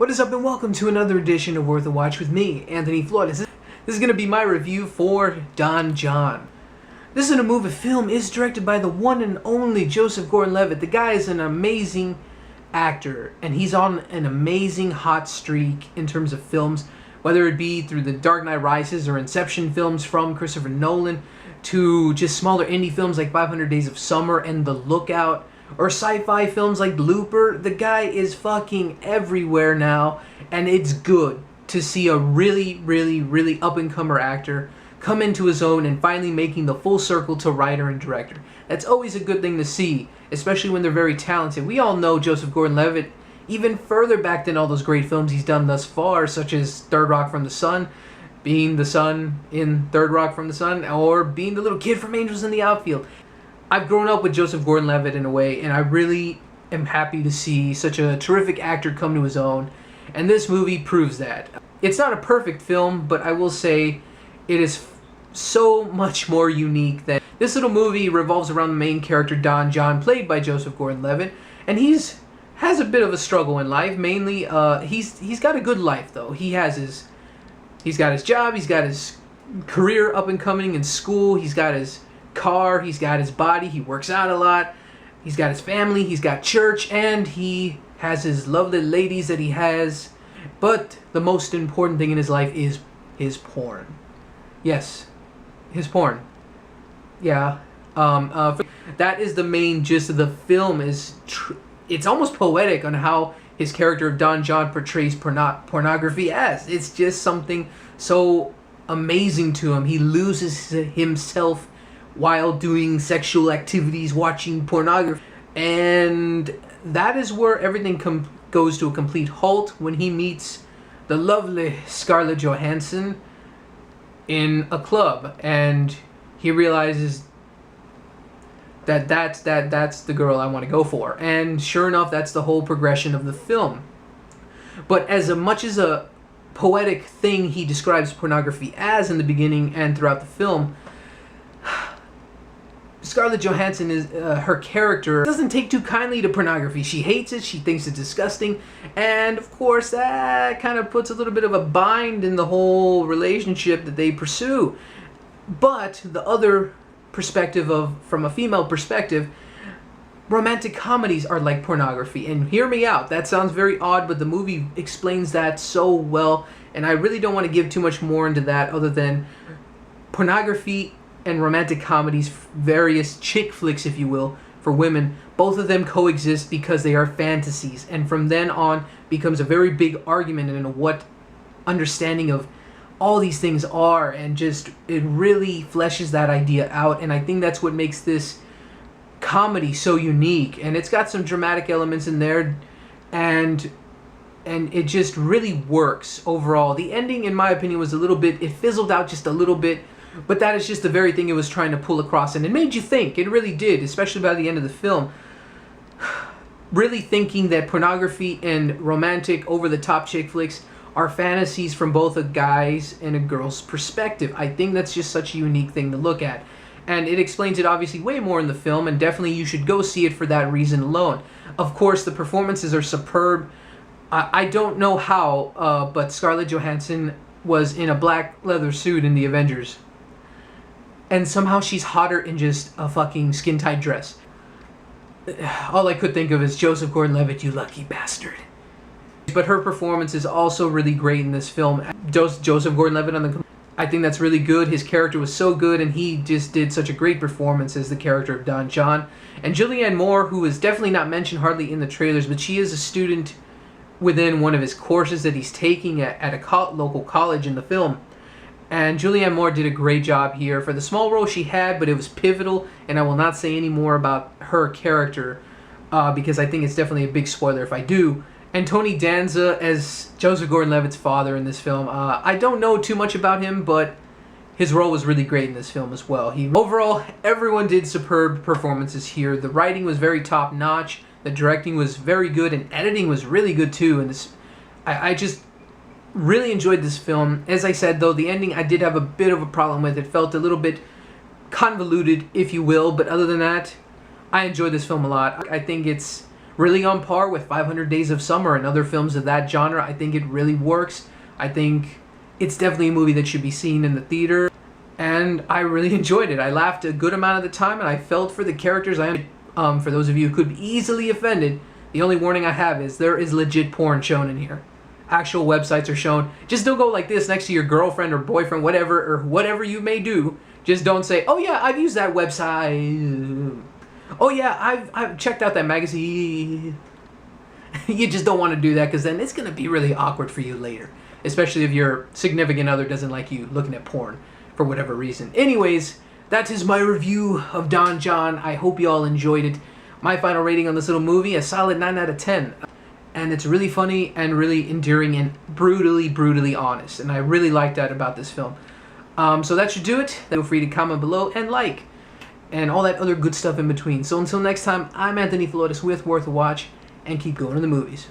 What is up and welcome to another edition of Worth a Watch with me, Anthony Flores. This is going to be my review for JON. This film is directed by the one and only Joseph Gordon Levitt. The guy is an amazing actor, and he's on an amazing hot streak in terms of films, whether it be through The Dark Knight Rises or Inception films from Christopher Nolan, to just smaller indie films like 500 Days of Summer and The Lookout, or sci-fi films like Looper. The guy is fucking everywhere now, and it's good to see a really up-and-comer actor come into his own and finally making the full circle to writer and director. That's always a good thing to see, especially when they're very talented. We all know Joseph Gordon Levitt even further back than all those great films he's done thus far, such as Third Rock from the Sun, being the son in Third Rock from the Sun, or being the little kid from Angels in the Outfield. I've grown up with Joseph Gordon Levitt in a way, and I really am happy to see such a terrific actor come to his own, and this movie proves that. It's not a perfect film, but I will say it is so much more unique than... This little movie revolves around the main character, JON, played by Joseph Gordon Levitt, and has a bit of a struggle in life. Mainly, he's got a good life, though. He's got his job, he's got his career up and coming in school, he's got his car, he's got his body, he works out a lot, he's got his family, he's got church, and he has his lovely ladies that he has. But the most important thing in his life is his porn. Yes, his porn. Yeah. That is the main gist of the film. It's almost poetic on how his character of JON portrays pornography as. It's just something so amazing to him. He loses himself while doing sexual activities, watching pornography. And that is where everything goes to a complete halt when he meets the lovely Scarlett Johansson in a club. And he realizes that that's the girl I want to go for. And sure enough, that's the whole progression of the film. But as much as a poetic thing he describes pornography as in the beginning and throughout the film, Scarlett Johansson, her character, doesn't take too kindly to pornography. She hates it, she thinks it's disgusting, and of course that kind of puts a little bit of a bind in the whole relationship that they pursue. But the other perspective from a female perspective, romantic comedies are like pornography. And hear me out, that sounds very odd, but the movie explains that so well, and I really don't want to give too much more into that other than pornography and romantic comedies, various chick flicks if you will, for women, both of them coexist because they are fantasies, and from then on becomes a very big argument in what understanding of all these things are, and just it really fleshes that idea out. And I think that's what makes this comedy so unique, and it's got some dramatic elements in there, and it just really works overall. The ending, in my opinion, was a little bit, it fizzled out just a little bit, but that is just the very thing it was trying to pull across, and it made you think. It really did, especially by the end of the film. Really thinking that pornography and romantic, over-the-top chick flicks are fantasies from both a guy's and a girl's perspective. I think that's just such a unique thing to look at. And it explains it obviously way more in the film, and definitely you should go see it for that reason alone. Of course, the performances are superb. I don't know how, but Scarlett Johansson was in a black leather suit in the Avengers. And somehow she's hotter in just a fucking skin-tight dress. All I could think of is, Joseph Gordon Levitt, you lucky bastard. But her performance is also really great in this film. Joseph Gordon Levitt I think that's really good. His character was so good, and he just did such a great performance as the character of JON. And Julianne Moore, who is definitely not mentioned hardly in the trailers, but she is a student within one of his courses that he's taking at a local college in the film. And Julianne Moore did a great job here for the small role she had, but it was pivotal, and I will not say any more about her character because I think it's definitely a big spoiler if I do. And Tony Danza as Joseph Gordon Levitt's father in this film. I don't know too much about him, but his role was really great in this film as well. Overall, everyone did superb performances here. The writing was very top-notch, the directing was very good, and editing was really good too. And I just really enjoyed this film. As I said, though, the ending I did have a bit of a problem with. It felt a little bit convoluted, if you will, but other than that, I enjoyed this film a lot. I think it's really on par with 500 Days of Summer and other films of that genre. I think it really works. I think it's definitely a movie that should be seen in the theater. And I really enjoyed it. I laughed a good amount of the time, and I felt for the characters. For those of you who could be easily offended, the only warning I have is there is legit porn shown in here. Actual websites are shown. Just don't go like this next to your girlfriend or boyfriend, whatever you may do. Just don't say, "Oh yeah, I've used that website. Oh yeah, I've checked out that magazine." You just don't want to do that, because then it's going to be really awkward for you later. Especially if your significant other doesn't like you looking at porn for whatever reason. Anyways, that is my review of Don Jon. I hope you all enjoyed it. My final rating on this little movie, a solid 9 out of 10. And it's really funny and really endearing and brutally honest. And I really like that about this film. So that should do it. Feel free to comment below and like. And all that other good stuff in between. So until next time, I'm Anthony Flotis with Worth a Watch. And keep going to the movies.